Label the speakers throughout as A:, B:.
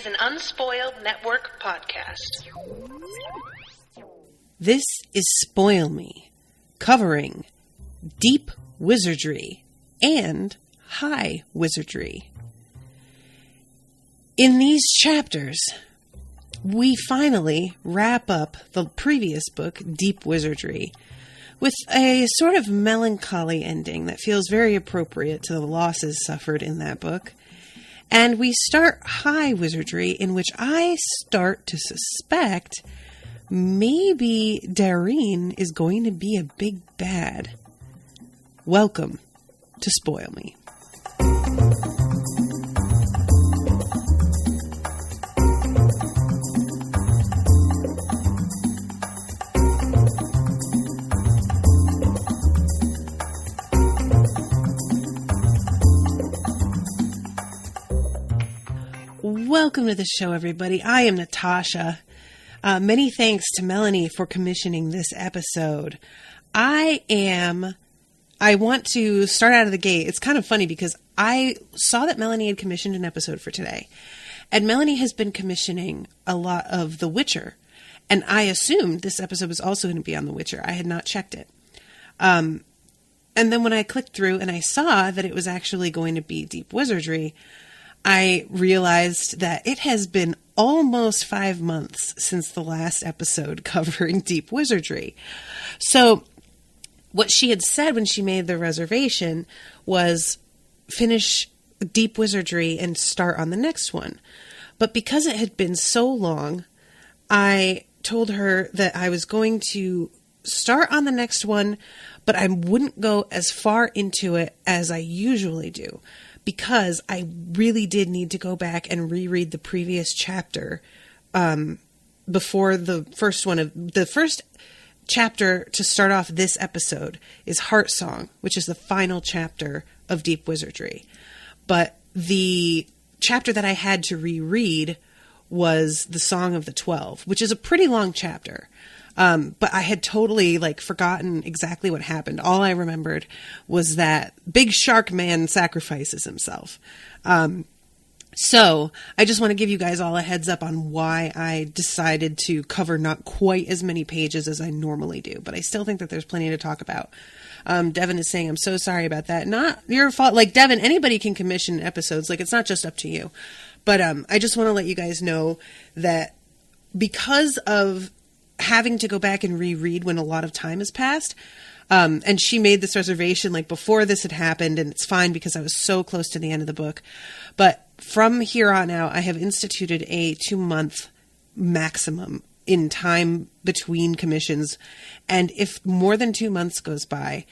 A: an Unspoiled Network podcast.
B: This is Spoil Me, covering Deep Wizardry and High Wizardry. In these chapters, we finally wrap up the previous book, Deep Wizardry, with a sort of melancholy ending that feels very appropriate to the losses suffered in that book. And we start High Wizardry, in which I start to suspect maybe Dairine is going to be a big bad. Welcome to Spoil Me. Welcome to the show, everybody. I am Natasha. Many thanks to Melanie for commissioning this episode. I want to start out of the gate. It's kind of funny because I saw that Melanie had commissioned an episode for today. And Melanie has been commissioning a lot of The Witcher. And I assumed this episode was also going to be on The Witcher. I had not checked it. And then when I clicked through and I saw that it was actually going to be Deep Wizardry, I realized that it has been almost 5 months since the last episode covering Deep Wizardry. So what she had said when she made the reservation was finish Deep Wizardry and start on the next one. But because it had been so long, I told her that I was going to start on the next one, but I wouldn't go as far into it as I usually do, because I really did need to go back and reread the previous chapter before the first one. The first chapter to start off this episode is Heart Song, which is the final chapter of Deep Wizardry. But the chapter that I had to reread was the Song of the 12, which is a pretty long chapter. But I had totally forgotten exactly what happened. All I remembered was that Big Shark Man sacrifices himself. So I just want to give you guys all a heads up on why I decided to cover not quite as many pages as I normally do, but I still think that there's plenty to talk about. Devin is saying, I'm so sorry about that. Not your fault. Devin, anybody can commission episodes. It's not just up to you. But I just want to let you guys know that because of having to go back and reread when a lot of time has passed. And she made this reservation before this had happened, and it's fine because I was so close to the end of the book. But from here on out, I have instituted a 2-month maximum in time between commissions. And if more than 2 months goes by,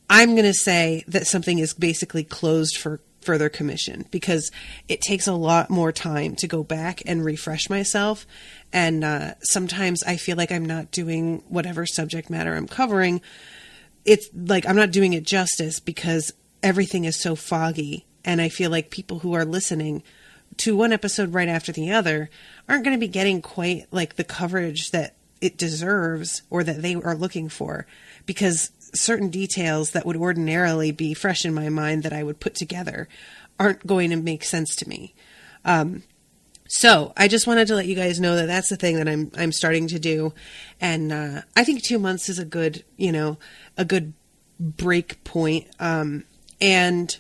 B: I'm going to say that something is basically closed for further commission, because it takes a lot more time to go back and refresh myself. And sometimes I feel like I'm not doing whatever subject matter I'm covering. It's I'm not doing it justice because everything is so foggy. And I feel like people who are listening to one episode right after the other aren't going to be getting quite the coverage that it deserves or that they are looking for, because certain details that would ordinarily be fresh in my mind that I would put together aren't going to make sense to me. So I just wanted to let you guys know that that's the thing that I'm starting to do. And I think 2 months is a good break point. And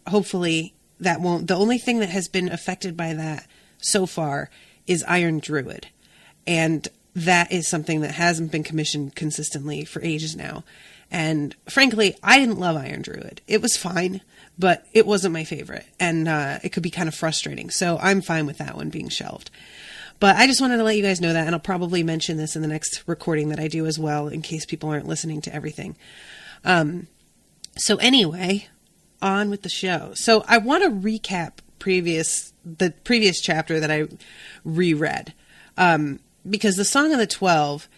B: hopefully that won't, the only thing that has been affected by that so far is Iron Druid. And that is something that hasn't been commissioned consistently for ages now. And frankly, I didn't love Iron Druid. It was fine, but it wasn't my favorite. And it could be kind of frustrating. So I'm fine with that one being shelved. But I just wanted to let you guys know that. And I'll probably mention this in the next recording that I do as well, in case people aren't listening to everything. So anyway, on with the show. So I want to recap the previous chapter that I reread. Because the Song of the 12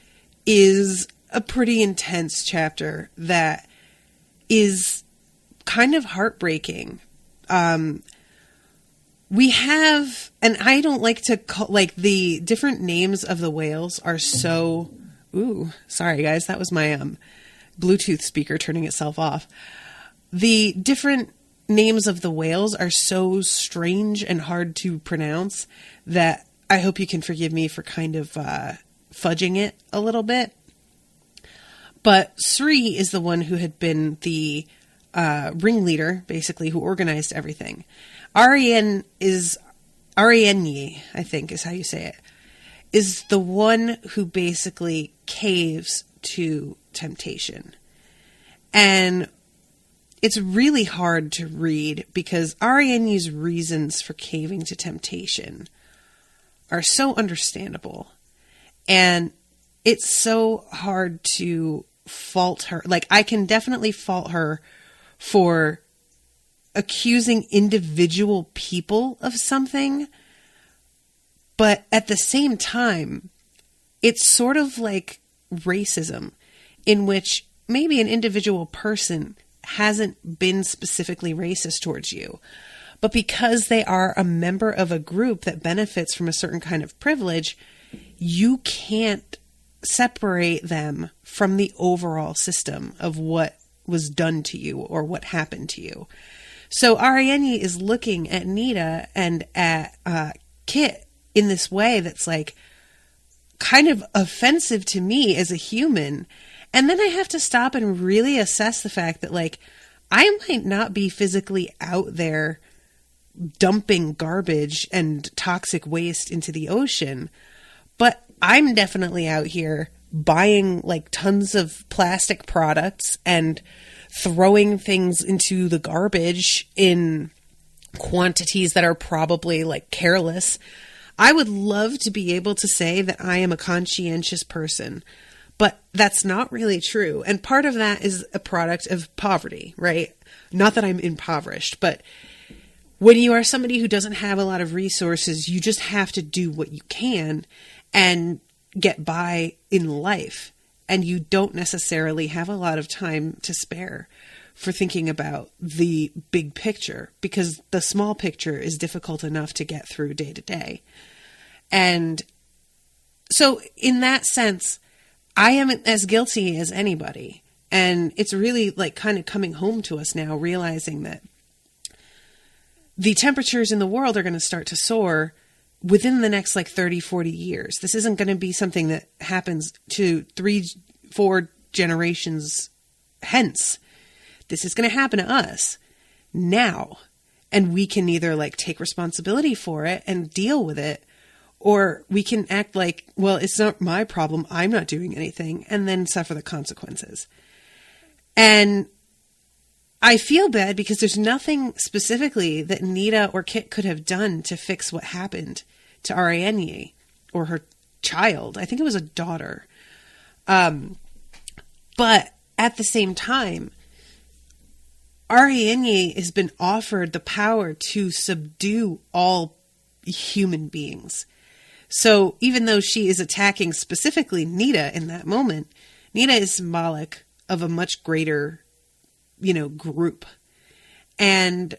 B: is a pretty intense chapter that is kind of heartbreaking. We have, and I don't like to call, the different names of the whales are so, sorry guys, that was my Bluetooth speaker turning itself off. The different names of the whales are so strange and hard to pronounce that I hope you can forgive me for kind of fudging it a little bit. But Sri is the one who had been the ringleader, basically, who organized everything. Ariane, I think is how you say it, is the one who basically caves to temptation. And it's really hard to read because Ariane's reasons for caving to temptation are so understandable. And it's so hard to fault her. Like, I can definitely fault her for accusing individual people of something. But at the same time, it's sort of like racism, in which maybe an individual person hasn't been specifically racist towards you, but because they are a member of a group that benefits from a certain kind of privilege, you can't separate them from the overall system of what was done to you or what happened to you. So Ariane is looking at Nita and at Kit in this way that's like kind of offensive to me as a human. And then I have to stop and really assess the fact that, like, I might not be physically out there dumping garbage and toxic waste into the ocean, but I'm definitely out here buying like tons of plastic products and throwing things into the garbage in quantities that are probably like careless. I would love to be able to say that I am a conscientious person, but that's not really true. And part of that is a product of poverty, right? Not that I'm impoverished, but when you are somebody who doesn't have a lot of resources, you just have to do what you can and get by in life. And you don't necessarily have a lot of time to spare for thinking about the big picture, because the small picture is difficult enough to get through day to day. And so in that sense, I am as guilty as anybody. And it's really like kind of coming home to us now, realizing that the temperatures in the world are going to start to soar within the next like 30, 40 years. This isn't going to be something that happens to 3-4 generations hence. This is going to happen to us now. And we can either like take responsibility for it and deal with it, or we can act like, well, it's not my problem, I'm not doing anything, and then suffer the consequences. And I feel bad because there's nothing specifically that Nita or Kit could have done to fix what happened to Ariane or her child. I think it was a daughter. But at the same time, Ariane has been offered the power to subdue all human beings. So even though she is attacking specifically Nita in that moment, Nita is symbolic of a much greater, group. And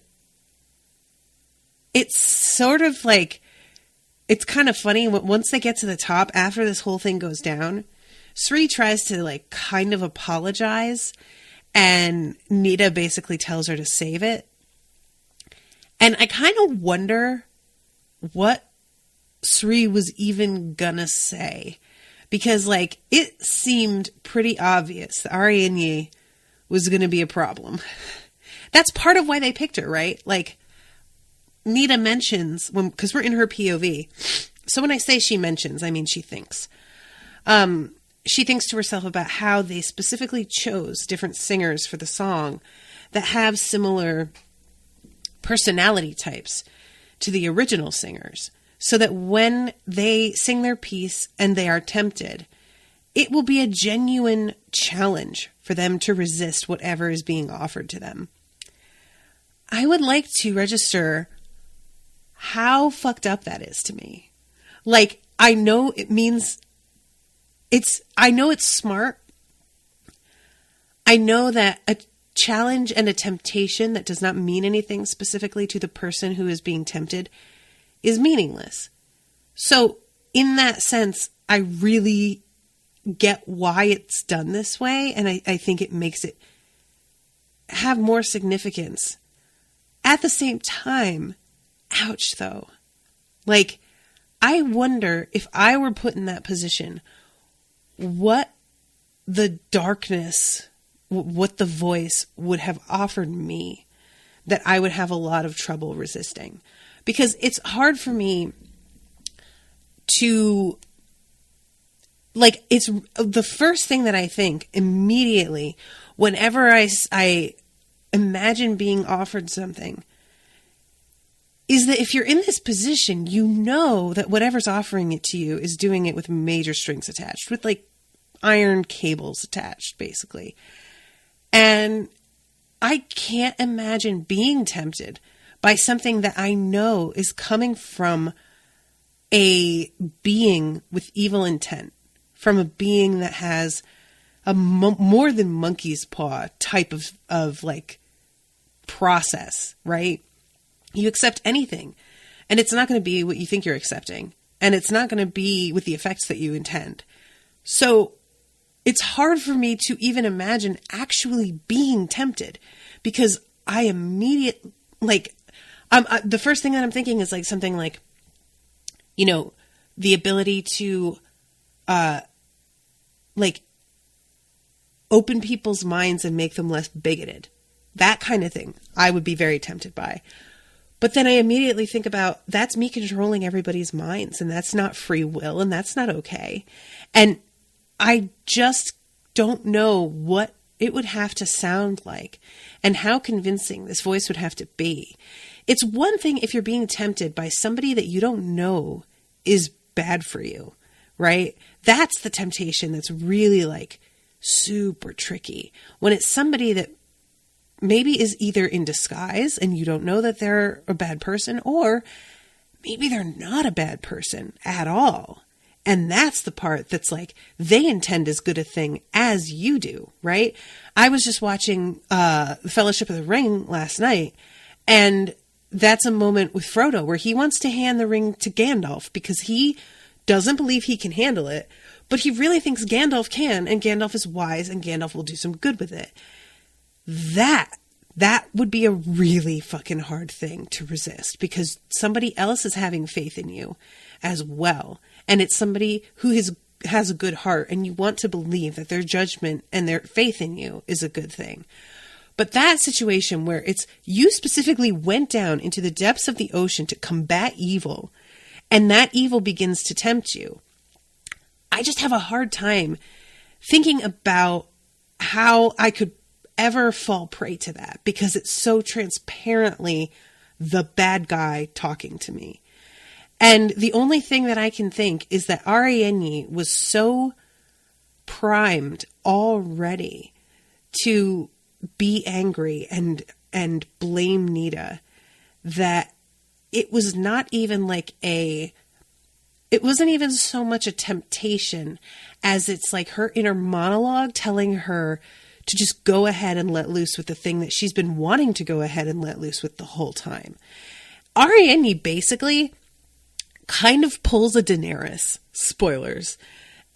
B: it's sort of like, it's kind of funny. Once they get to the top, after this whole thing goes down, Sri tries to like kind of apologize, and Nita basically tells her to save it. And I kind of wonder what Sri was even gonna say, because like it seemed pretty obvious that Ariane was gonna be a problem. That's part of why they picked her, right? Like Nita mentions, because we're in her POV. So when I say she mentions, I mean she thinks. She thinks to herself about how they specifically chose different singers for the song that have similar personality types to the original singers, so that when they sing their piece and they are tempted, it will be a genuine challenge for them to resist whatever is being offered to them. I would like to register how fucked up that is to me. Like, I know it means I know it's smart. I know that a challenge and a temptation that does not mean anything specifically to the person who is being tempted is meaningless. So in that sense, I really get why it's done this way. And I think it makes it have more significance at the same time, ouch though. Like, I wonder if I were put in that position, what the darkness, what the voice would have offered me that I would have a lot of trouble resisting. Because it's hard for me to, like, it's the first thing that I think immediately whenever I imagine being offered something is that if you're in this position, you know that whatever's offering it to you is doing it with major strings attached, with like iron cables attached, basically. And I can't imagine being tempted by something that I know is coming from a being with evil intent, from a being that has a more than monkey's paw type of like process, right? You accept anything, and it's not going to be what you think you're accepting, and it's not going to be with the effects that you intend. So it's hard for me to even imagine actually being tempted, because I immediately, like, the first thing that I'm thinking is like something like, you know, the ability to, like, open people's minds and make them less bigoted. That kind of thing I would be very tempted by. But then I immediately think about, that's me controlling everybody's minds, and that's not free will, and that's not okay. And I just don't know what it would have to sound like and how convincing this voice would have to be. It's one thing if you're being tempted by somebody that you don't know is bad for you, right? That's the temptation that's really like super tricky. When it's somebody that maybe is either in disguise and you don't know that they're a bad person, or maybe they're not a bad person at all. And that's the part that's like, they intend as good a thing as you do, right? I was just watching The Fellowship of the Ring last night, and that's a moment with Frodo where he wants to hand the ring to Gandalf because he doesn't believe he can handle it, but he really thinks Gandalf can, and Gandalf is wise, and Gandalf will do some good with it. That would be a really fucking hard thing to resist, because somebody else is having faith in you as well. And it's somebody who has a good heart, and you want to believe that their judgment and their faith in you is a good thing. But that situation where it's you specifically went down into the depths of the ocean to combat evil, and that evil begins to tempt you, I just have a hard time thinking about how I could ever fall prey to that, because it's so transparently the bad guy talking to me. And the only thing that I can think is that Ariadne was so primed already to be angry and blame Nita that it was not even like it wasn't even so much a temptation as it's like her inner monologue telling her to just go ahead and let loose with the thing that she's been wanting to go ahead and let loose with the whole time. Ariadne basically kind of pulls a Daenerys, spoilers,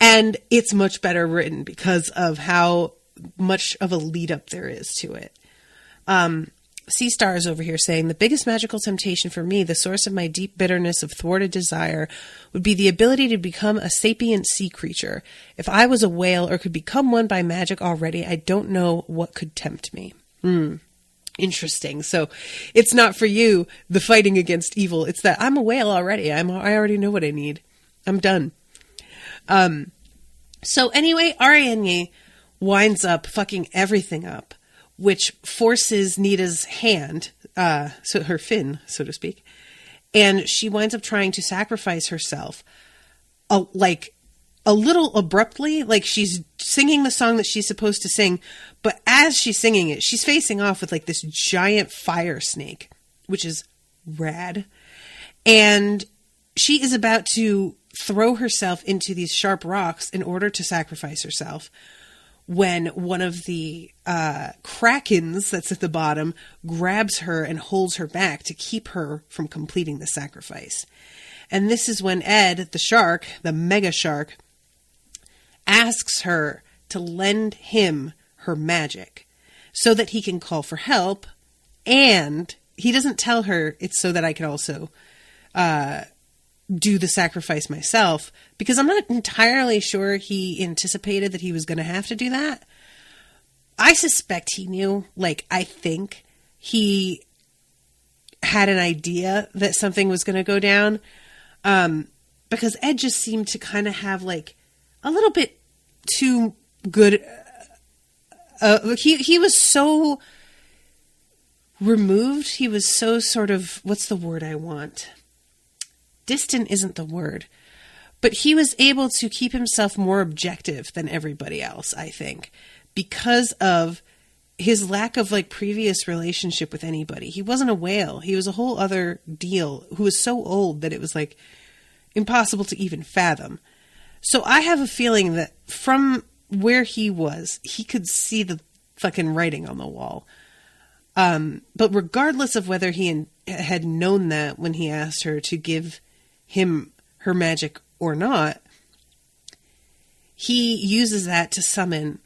B: and it's much better written because of how much of a lead up there is to it. Sea Star is over here saying, the biggest magical temptation for me, the source of my deep bitterness of thwarted desire, would be the ability to become a sapient sea creature. If I was a whale or could become one by magic already, I don't know what could tempt me. Interesting. So it's not for you, the fighting against evil. It's that I'm a whale already. I already know what I need. I'm done. So anyway, Ariadne winds up fucking everything up, which forces Nita's hand, so her fin, so to speak, and she winds up trying to sacrifice herself, like a little abruptly, like she's singing the song that she's supposed to sing, but as she's singing it, she's facing off with like this giant fire snake, which is rad, and she is about to throw herself into these sharp rocks in order to sacrifice herself, when one of the krakens that's at the bottom grabs her and holds her back to keep her from completing the sacrifice. And this is when Ed, the shark, the mega shark, asks her to lend him her magic so that he can call for help and he doesn't tell her it's so that I could also do the sacrifice myself, because I'm not entirely sure he anticipated that he was going to have to do that. I suspect he knew. Like, I think he had an idea that something was going to go down, because Ed just seemed to kind of have like a little bit too good. He was so removed. He was so sort of, what's the word I want? Distant isn't the word, but he was able to keep himself more objective than everybody else, I think, because of his lack of like previous relationship with anybody. He wasn't a whale. He was a whole other deal who was so old that it was like impossible to even fathom. So I have a feeling that from where he was, he could see the fucking writing on the wall. But regardless of whether he had known that when he asked her to give him her magic or not, he uses that to summon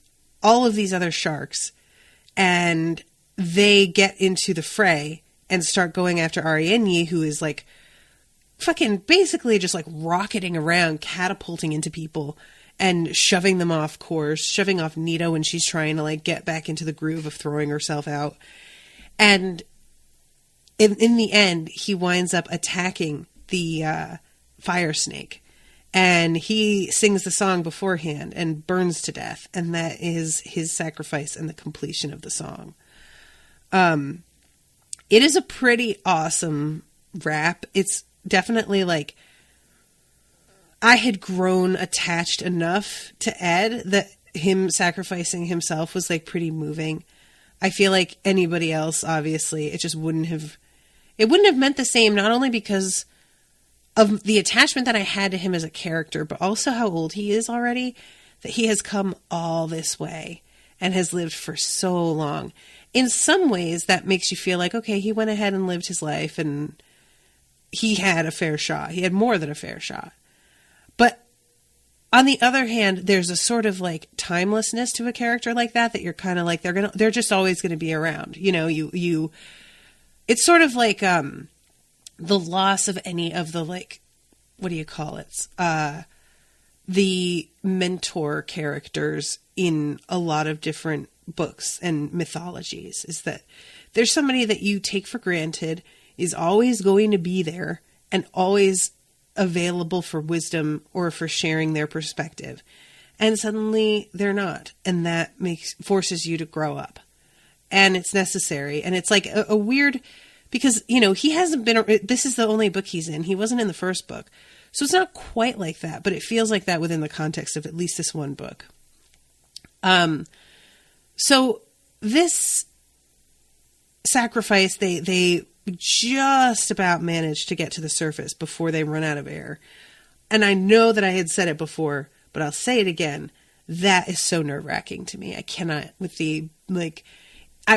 B: all of these other sharks, and they get into the fray and start going after Ariadne, who is like fucking basically just like rocketing around, catapulting into people and shoving them off course, shoving off Nita when she's trying to like get back into the groove of throwing herself out. And in the end, he winds up attacking the fire snake, and he sings the song beforehand and burns to death, and that is his sacrifice and the completion of the song. It is a pretty awesome rap. It's definitely like, I had grown attached enough to Ed that him sacrificing himself was like pretty moving. I feel like anybody else, obviously, it just wouldn't have meant the same, not only because of the attachment that I had to him as a character, but also how old he is already, that he has come all this way and has lived for so long. In some ways, that makes you feel like, okay, he went ahead and lived his life and he had a fair shot. He had more than a fair shot. But on the other hand, there's a sort of like timelessness to a character like that you're kind of like, they're just always going to be around. You know, it's sort of like, the loss of any of the, like, what do you call it? The mentor characters in a lot of different books and mythologies, is that there's somebody that you take for granted is always going to be there and always available for wisdom or for sharing their perspective. And suddenly they're not. And that forces you to grow up. And it's necessary. And it's like a weird, because, you know, he hasn't been, this is the only book he's in. He wasn't in the first book. So it's not quite like that, but it feels like that within the context of at least this one book. So this sacrifice, they just about managed to get to the surface before they run out of air. And I know that I had said it before, but I'll say it again. That is so nerve-wracking to me. I cannot, with the, like,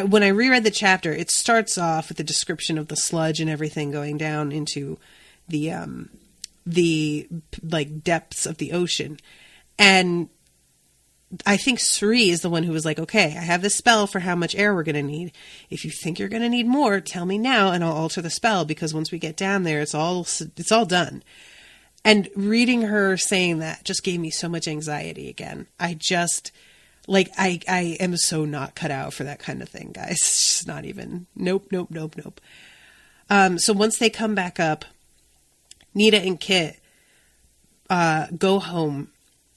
B: when I reread the chapter, it starts off with the description of the sludge and everything going down into the like depths of the ocean. And I think Sri is the one who was like, okay, I have this spell for how much air we're going to need. If you think you're going to need more, tell me now and I'll alter the spell, because once we get down there, it's all done. And reading her saying that just gave me so much anxiety again. I just, like, I am so not cut out for that kind of thing, guys. It's just not even, nope. So once they come back up, Nita and Kit go home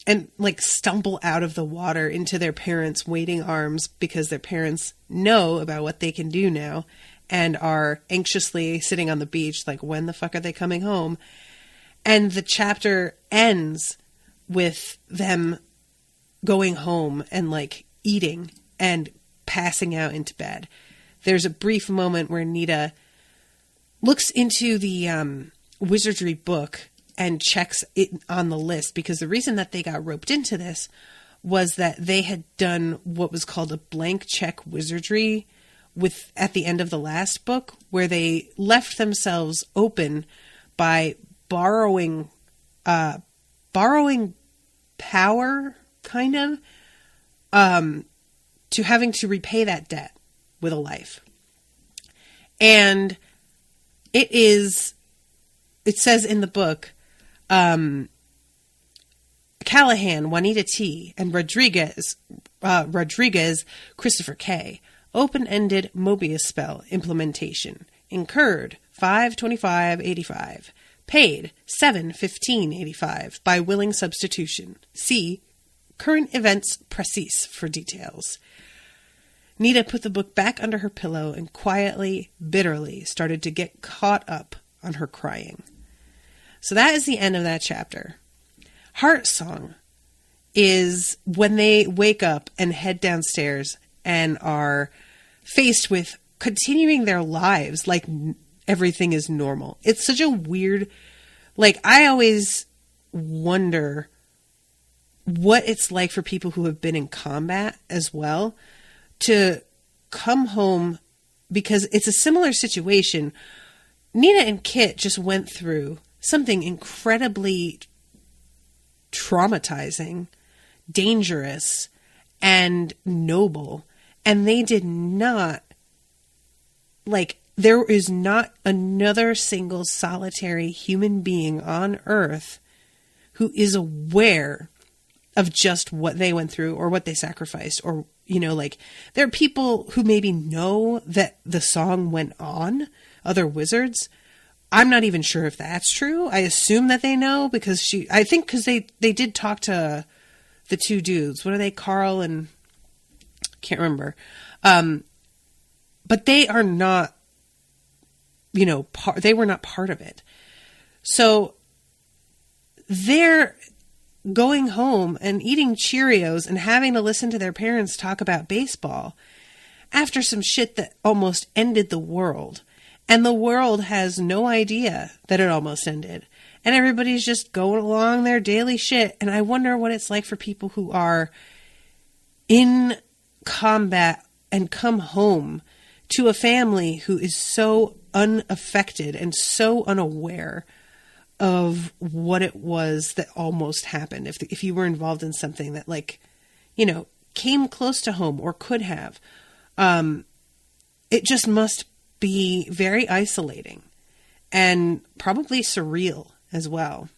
B: and like stumble out of the water into their parents' waiting arms, because their parents know about what they can do now and are anxiously sitting on the beach like, when the fuck are they coming home? And the chapter ends with them going home and like eating and passing out into bed. There's a brief moment where Nita looks into the wizardry book and checks it on the list, because the reason that they got roped into this was that they had done what was called a blank check wizardry at the end of the last book, where they left themselves open by borrowing power, kind of, to having to repay that debt with a life. And it says in the book, Callahan, Juanita T., and Rodriguez, Christopher K. Open-ended Mobius spell implementation. Incurred $525.85. Paid $715.85 by willing substitution. See current events précis for details. Nita put the book back under her pillow and quietly, bitterly started to get caught up on her crying. So that is the end of that chapter. Heart Song is when they wake up and head downstairs and are faced with continuing their lives like everything is normal. It's such a weird, like, I always wonder what it's like for people who have been in combat as well to come home, because it's a similar situation. Nina and Kit just went through something incredibly traumatizing, dangerous, and noble. And they did not, like, there is not another single solitary human being on Earth who is aware of just what they went through or what they sacrificed, or, you know, like, there are people who maybe know that the song went on, other wizards. I'm not even sure if that's true. I assume that they know because they did talk to the two dudes. What are they? Carl and can't remember. But they are not, you know, they were not part of it. So they're going home and eating Cheerios and having to listen to their parents talk about baseball after some shit that almost ended the world. And the world has no idea that it almost ended. And everybody's just going along their daily shit. And I wonder what it's like for people who are in combat and come home to a family who is so unaffected and so unaware of what it was that almost happened. If you were involved in something that, like, you know, came close to home or could have, it just must be very isolating and probably surreal as well.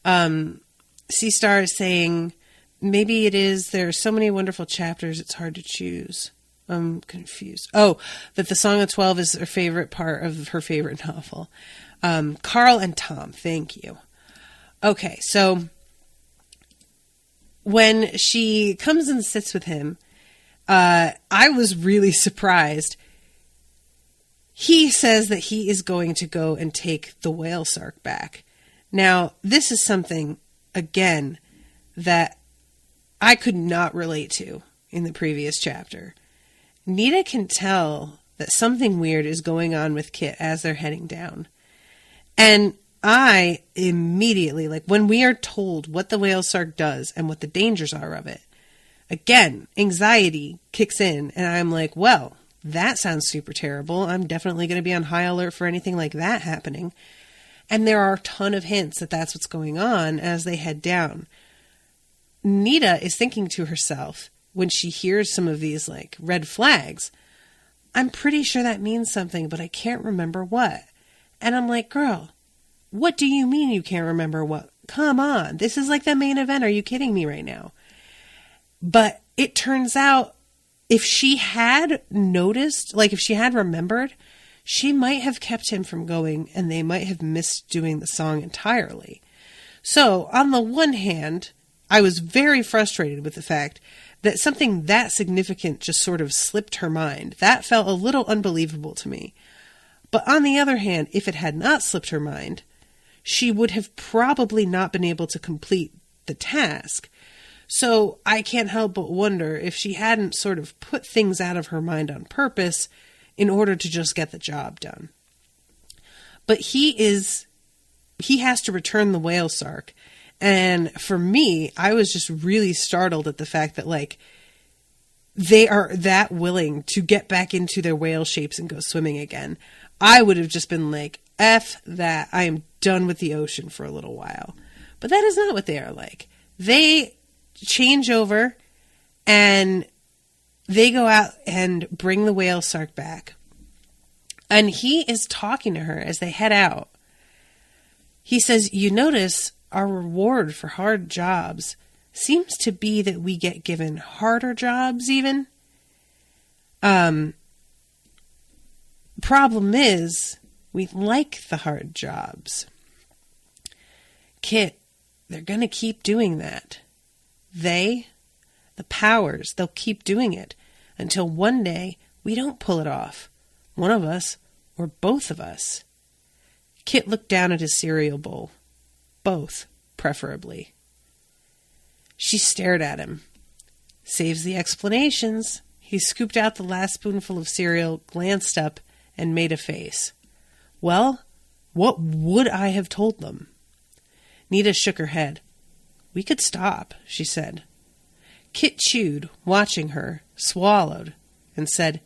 B: C-Star is saying, maybe it is, there are so many wonderful chapters, it's hard to choose. I'm confused. Oh, that the Song of 12 is her favorite part of her favorite novel. Carl and Tom, thank you. Okay, so when she comes and sits with him, I was really surprised. He says that he is going to go and take the whale sark back. Now, this is something, again, that I could not relate to in the previous chapter. Nita can tell that something weird is going on with Kit as they're heading down. And I immediately, like, when we are told what the whale sark does and what the dangers are of it, again, anxiety kicks in, and I'm like, well, that sounds super terrible. I'm definitely going to be on high alert for anything like that happening. And there are a ton of hints that that's what's going on as they head down. Nita is thinking to herself, when she hears some of these, like, red flags, I'm pretty sure that means something, but I can't remember what. And I'm like, girl, what do you mean you can't remember what? Come on, this is like the main event. Are you kidding me right now? But it turns out, if she had noticed, like if she had remembered, she might have kept him from going, and they might have missed doing the song entirely. So, on the one hand, I was very frustrated with the fact that something that significant just sort of slipped her mind. That felt a little unbelievable to me. But on the other hand, if it had not slipped her mind, she would have probably not been able to complete the task. So I can't help but wonder if she hadn't sort of put things out of her mind on purpose in order to just get the job done. But he has to return the whale sark. And for me, I was just really startled at the fact that, like, they are that willing to get back into their whale shapes and go swimming again. I would have just been like, F that, I am done with the ocean for a little while. But that is not what they are like. They change over and they go out and bring the whale sark back. And he is talking to her as they head out. He says, you notice our reward for hard jobs seems to be that we get given harder jobs even. Problem is, we like the hard jobs. Kit, they're going to keep doing that. The powers, they'll keep doing it until one day we don't pull it off. One of us or both of us. Kit looked down at his cereal bowl. Both, preferably. She stared at him. Saves the explanations. He scooped out the last spoonful of cereal, glanced up, and made a face. Well, what would I have told them? Nita shook her head. We could stop, she said. Kit chewed, watching her, swallowed, and said,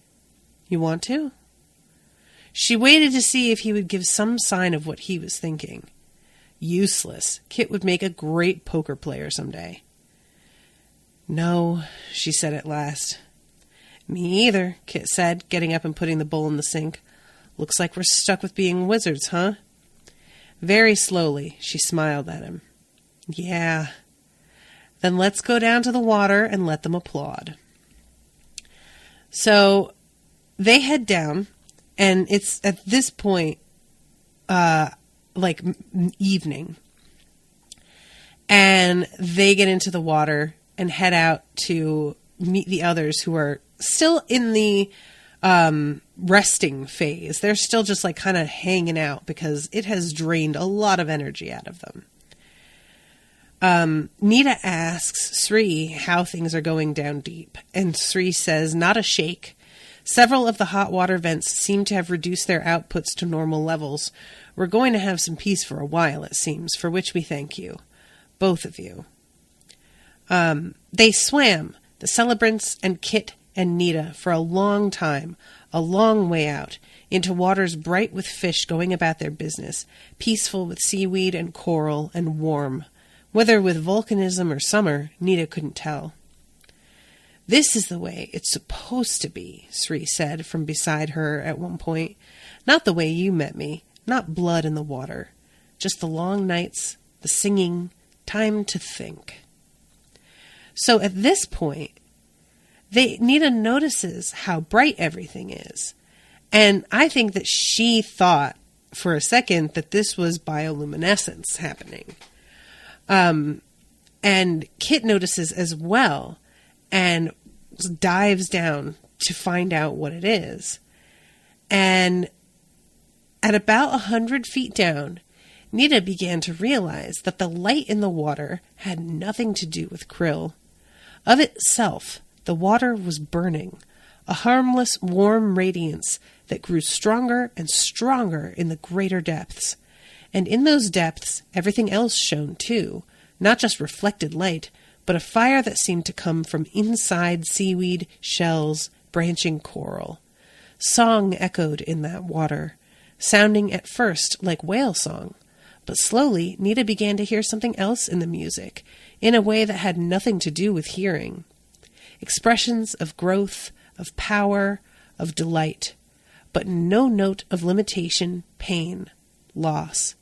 B: You want to? She waited to see if he would give some sign of what he was thinking. Useless. Kit would make a great poker player someday. No, she said at last. Me either, Kit said, getting up and putting the bowl in the sink. Looks like we're stuck with being wizards, huh? Very slowly, she smiled at him. Yeah. Then let's go down to the water and let them applaud. So they head down, and it's at this point, evening. And they get into the water and head out to meet the others who are still in the resting phase. They're still just like kind of hanging out because it has drained a lot of energy out of them. Nita asks Sri how things are going down deep, and Sri says, not a shake. Several of the hot water vents seem to have reduced their outputs to normal levels. We're going to have some peace for a while, it seems, for which we thank you. Both of you. They swam, the celebrants and Kit and Nita, for a long time, a long way out, into waters bright with fish going about their business, peaceful with seaweed and coral, and warm. Whether with volcanism or summer, Nita couldn't tell. This is the way it's supposed to be, Sri said from beside her at one point. Not the way you met me, not blood in the water. Just the long nights, the singing, time to think. So at this point, Nita notices how bright everything is. And I think that she thought for a second that this was bioluminescence happening. And Kit notices as well and dives down to find out what it is. And at about 100 feet down, Nita began to realize that the light in the water had nothing to do with krill. Of itself, the water was burning, a harmless, warm radiance that grew stronger and stronger in the greater depths. And in those depths, everything else shone too, not just reflected light, but a fire that seemed to come from inside seaweed, shells, branching coral. Song echoed in that water, sounding at first like whale song, but slowly Nita began to hear something else in the music, in a way that had nothing to do with hearing. Expressions of growth, of power, of delight, but no note of limitation, pain, loss.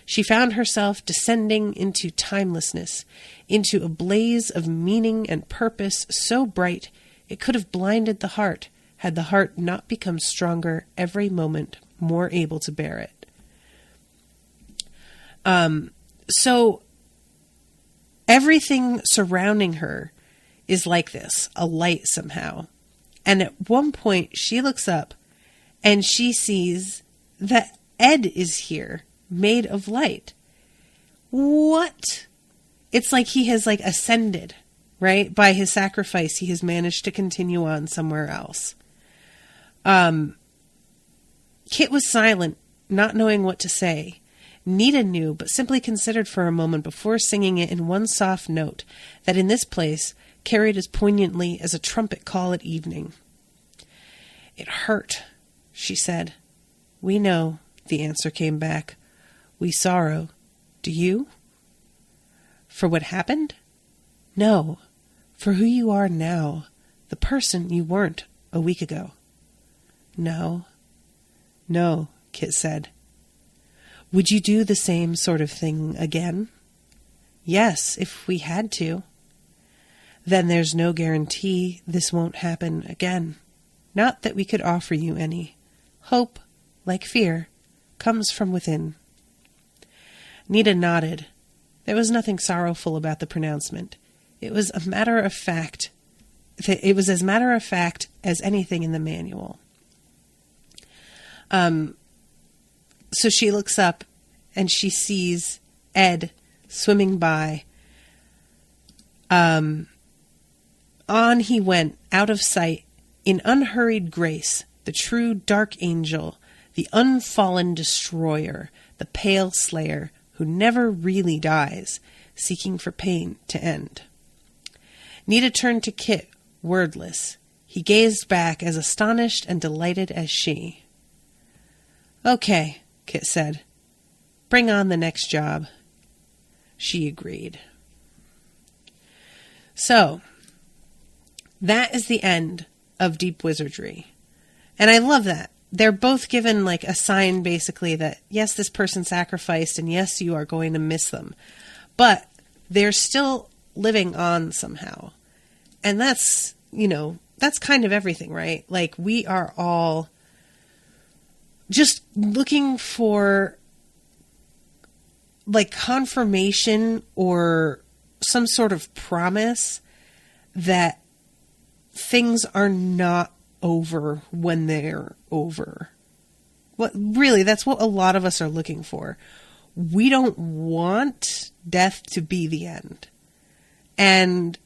B: She found herself descending into timelessness, into a blaze of meaning and purpose so bright it could have blinded the heart, had the heart not become stronger every moment, more able to bear it. So everything surrounding her is like this, a light somehow. And at one point she looks up and she sees that Ed is here, made of light. What? It's like he has ascended, right? By his sacrifice, he has managed to continue on somewhere else. Kit was silent, not knowing what to say. Nita knew, but simply considered for a moment before singing it in one soft note that in this place carried as poignantly as a trumpet call at evening. It hurt, she said. We know, the answer came back. We sorrow. Do you? For what happened? No, for who you are now, the person you weren't a week ago. No, No, Kit said. Would you do the same sort of thing again? Yes, if we had to. Then there's no guarantee this won't happen again. Not that we could offer you any. Hope, like fear, comes from within. Nita nodded. There was nothing sorrowful about the pronouncement. It was as matter of fact as anything in the manual. So she looks up and she sees Ed swimming by. On he went, out of sight, in unhurried grace, the true dark angel, the unfallen destroyer, the pale slayer, who never really dies, seeking for pain to end. Nita turned to Kit, wordless. He gazed back as astonished and delighted as she. Okay, Kit said. Bring on the next job. She agreed. So, that is the end of Deep Wizardry. And I love that. They're both given like a sign basically that, yes, this person sacrificed and yes, you are going to miss them. But they're still living on somehow. And that's, that's kind of everything, right? Like we are all just looking for like confirmation or some sort of promise that things are not over when they're over. Really, that's what a lot of us are looking for. We don't want death to be the end. And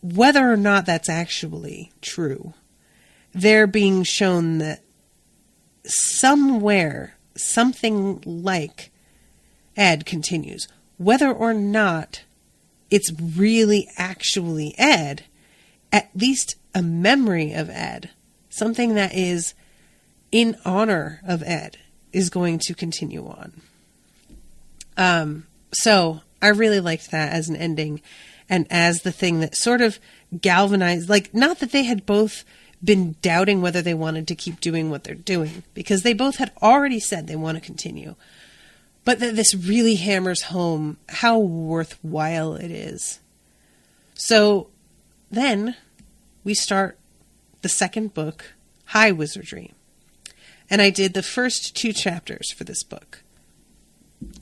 B: whether or not that's actually true, they're being shown that somewhere, something like Ed continues, whether or not it's really actually Ed, at least a memory of Ed, something that is in honor of Ed, is going to continue on. So I really liked that as an ending and as the thing that sort of galvanized, like, not that they had both been doubting whether they wanted to keep doing what they're doing, because they both had already said they want to continue, but that this really hammers home how worthwhile it is. So then we start the second book, High Wizardry. And I did the first 2 chapters for this book.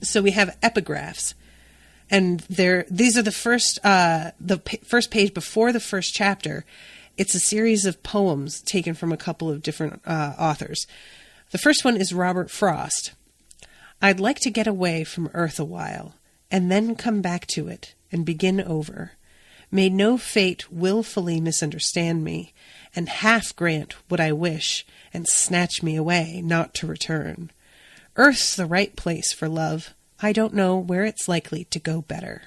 B: So we have epigraphs. And these are the first page before the first chapter. It's a series of poems taken from a couple of different authors. The first one is Robert Frost. I'd like to get away from Earth a while, and then come back to it, and begin over. May no fate willfully misunderstand me, and half grant what I wish, and snatch me away, not to return. Earth's the right place for love. I don't know where it's likely to go better.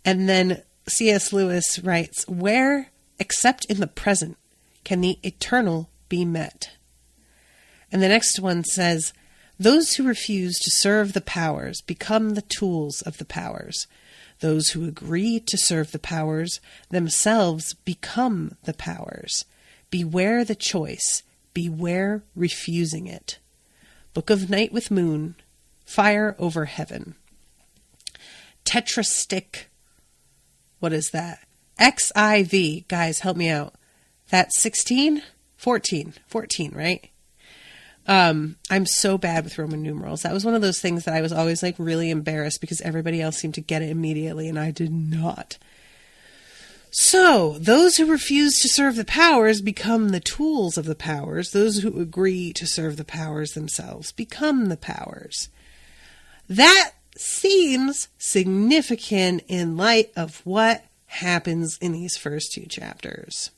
B: And then C.S. Lewis writes, where, except in the present, can the eternal be met? And the next one says, those who refuse to serve the powers become the tools of the powers. Those who agree to serve the powers themselves become the powers. Beware the choice. Beware refusing it. Book of Night with Moon. Fire over Heaven. Tetrastick. What is that? XIV. Guys, help me out. That's 16? 14. 14, right? I'm so bad with Roman numerals. That was one of those things that I was always like really embarrassed because everybody else seemed to get it immediately and I did not. So, those who refuse to serve the powers become the tools of the powers. Those who agree to serve the powers themselves become the powers. That seems significant in light of what happens in these first 2 chapters.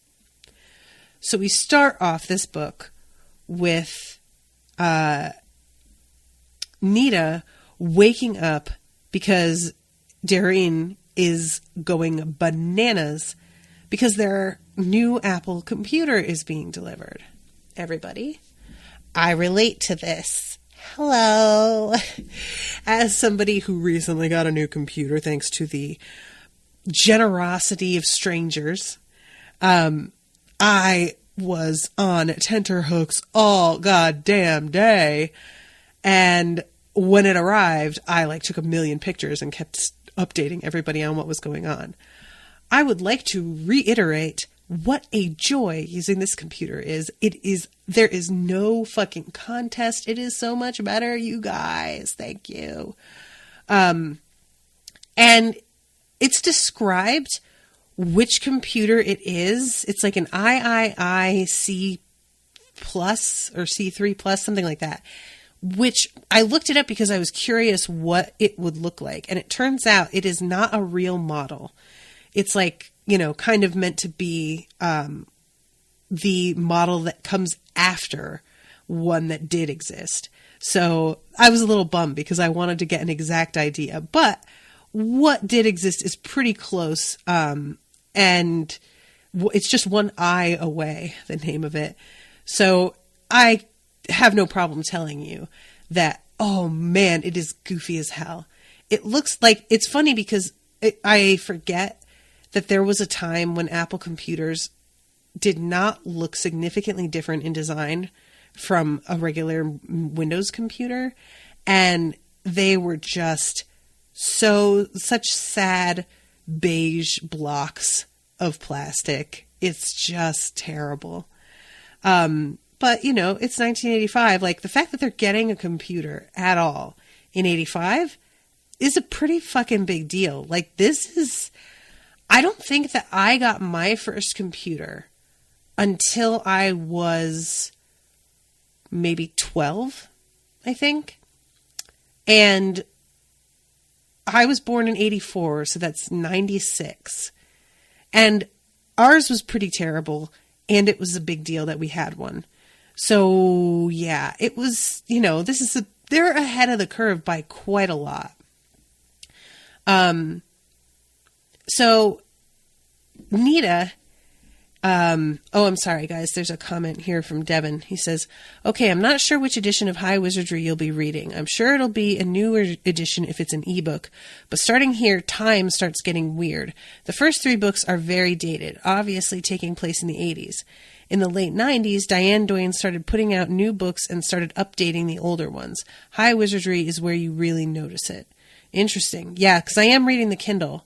B: So we start off this book with Nita waking up because Dairine is going bananas because their new Apple computer is being delivered. Everybody, I relate to this. Hello. As somebody who recently got a new computer thanks to the generosity of strangers, I was on tenterhooks all goddamn day. And when it arrived, I like took a million pictures and kept updating everybody on what was going on. I would like to reiterate what a joy using this computer is. There is no fucking contest. It is so much better, you guys. Thank you. And it's described which computer it is. It's like an III C plus or C3 plus, something like that, which I looked it up because I was curious what it would look like. And it turns out it is not a real model. It's like, kind of meant to be the model that comes after one that did exist. So I was a little bummed because I wanted to get an exact idea. But what did exist is pretty close. And it's just one eye away, the name of it. So I have no problem telling you that, oh man, it is goofy as hell. It looks like, it's funny because I forget that there was a time when Apple computers did not look significantly different in design from a regular Windows computer. And they were just such sad beige blocks of plastic. It's just terrible. But it's 1985. Like, the fact that they're getting a computer at all in 85 is a pretty fucking big deal. Like, I don't think that I got my first computer until I was maybe 12, I think. And I was born in 84, so that's 96. And ours was pretty terrible, and it was a big deal that we had one. So, yeah, it was, they're ahead of the curve by quite a lot. So Nita, I'm sorry, guys. There's a comment here from Devin. He says, okay, I'm not sure which edition of High Wizardry you'll be reading. I'm sure it'll be a newer edition if it's an ebook. But starting here, time starts getting weird. The first 3 books are very dated, obviously taking place in the 80s. In the late 90s, Diane Duane started putting out new books and started updating the older ones. High Wizardry is where you really notice it. Interesting. Yeah, because I am reading the Kindle.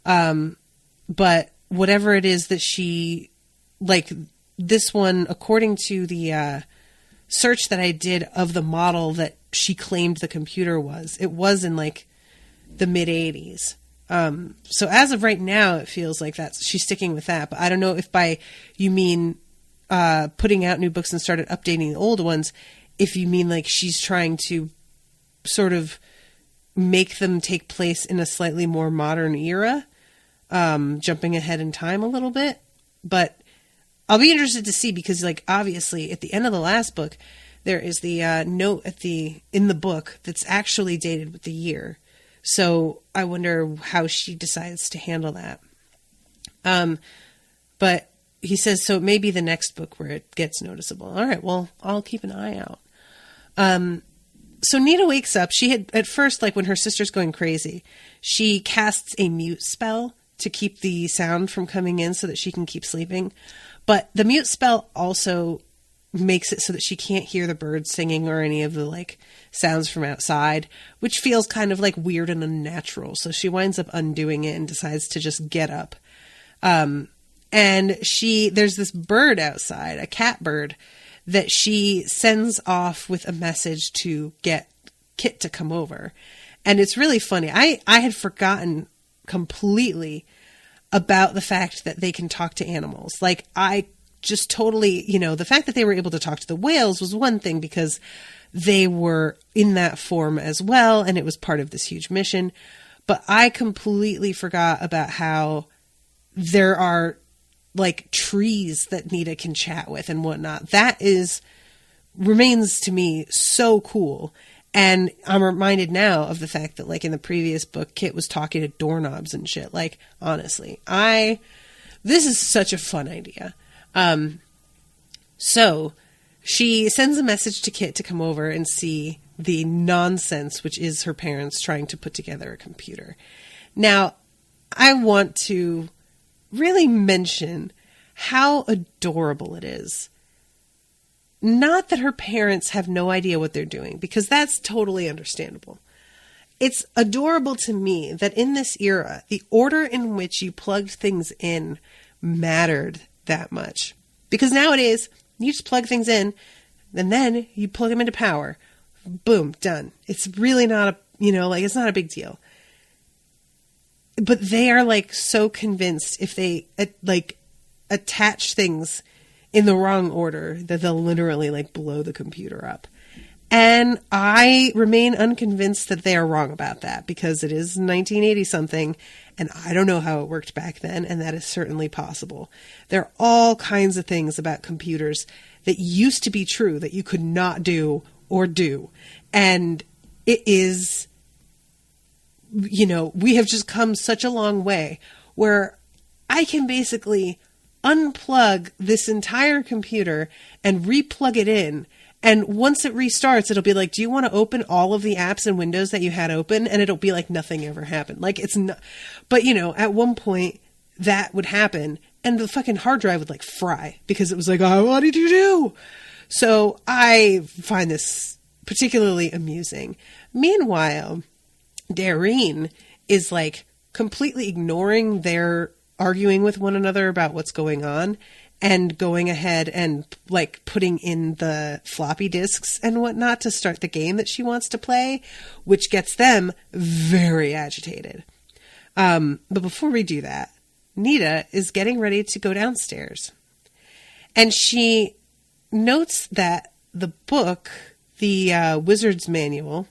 B: But whatever it is that she, like this one, according to the search that I did of the model that she claimed the computer was, it was in like the mid 80s. So as of right now, it feels like she's sticking with that. But I don't know if by you mean putting out new books and started updating the old ones, if you mean like she's trying to sort of make them take place in a slightly more modern era. Jumping ahead in time a little bit, but I'll be interested to see because, like, obviously at the end of the last book, there is the note in the book that's actually dated with the year. So I wonder how she decides to handle that. But he says, so it may be the next book where it gets noticeable. All right, well, I'll keep an eye out. So Nita wakes up. She had, at first, like when her sister's going crazy, she casts a mute spell to keep the sound from coming in so that she can keep sleeping. But the mute spell also makes it so that she can't hear the birds singing or any of the like sounds from outside, which feels kind of like weird and unnatural. So she winds up undoing it and decides to just get up. And there's this bird outside, a cat bird, that she sends off with a message to get Kit to come over. And it's really funny. I had forgotten completely about the fact that they can talk to animals. Like, I just totally, the fact that they were able to talk to the whales was one thing because they were in that form as well, and it was part of this huge mission. But I completely forgot about how there are, like, trees that Nita can chat with and whatnot. That remains to me so cool. And I'm reminded now of the fact that, like, in the previous book, Kit was talking to doorknobs and shit. Like, honestly, this is such a fun idea. So she sends a message to Kit to come over and see the nonsense, which is her parents trying to put together a computer. Now, I want to really mention how adorable it is. Not that her parents have no idea what they're doing, because that's totally understandable. It's adorable to me that in this era, the order in which you plugged things in mattered that much. Because nowadays, you just plug things in, and then you plug them into power. Boom, done. It's really not it's not a big deal. But they are like so convinced if they attach things in the wrong order that they'll literally like blow the computer up. And I remain unconvinced that they are wrong about that, because it is 1980 something and I don't know how it worked back then, and that is certainly possible. There are all kinds of things about computers that used to be true that you could not do or do. And it is, we have just come such a long way where I can basically unplug this entire computer and replug it in. And once it restarts, it'll be like, do you want to open all of the apps and windows that you had open? And it'll be like nothing ever happened. Like it's not, but at one point that would happen and the fucking hard drive would like fry because it was like, oh, what did you do? So I find this particularly amusing. Meanwhile, Dairine is like completely ignoring their arguing with one another about what's going on and going ahead and like putting in the floppy disks and whatnot to start the game that she wants to play, which gets them very agitated. But before we do that, Nita is getting ready to go downstairs, and she notes that the book, the Wizard's Manual,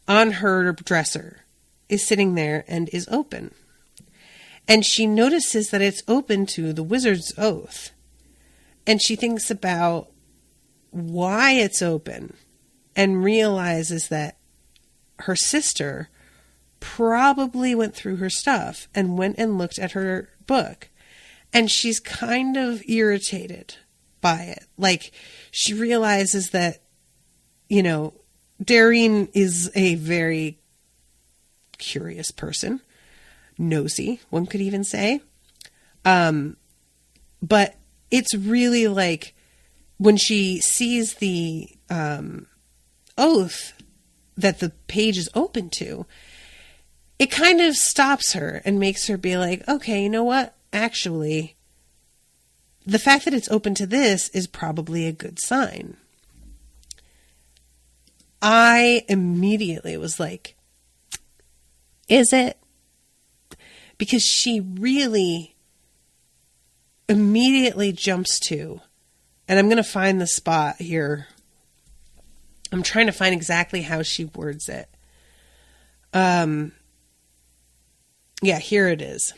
B: on her dresser is sitting there and is open. And she notices that it's open to the Wizard's Oath. And she thinks about why it's open and realizes that her sister probably went through her stuff and went and looked at her book. And she's kind of irritated by it. Like, she realizes that, Dairine is a very curious person. Nosy, one could even say. But it's really like when she sees the oath that the page is open to, it kind of stops her and makes her be like, okay, you know what? Actually, the fact that it's open to this is probably a good sign. I immediately was like, is it? Because she really immediately jumps to, and I'm going to find the spot here. I'm trying to find exactly how she words it. Yeah, here it is.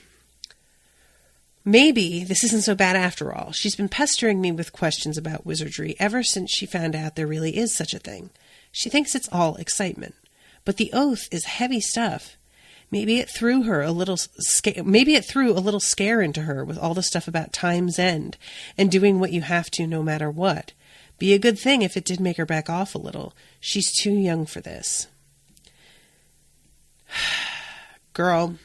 B: Maybe this isn't so bad after all. She's been pestering me with questions about wizardry ever since she found out there really is such a thing. She thinks it's all excitement, but the oath is heavy stuff. Maybe it threw a little scare into her with all the stuff about time's end and doing what you have to no matter what. Be a good thing if it did make her back off a little. She's too young for this. Girl,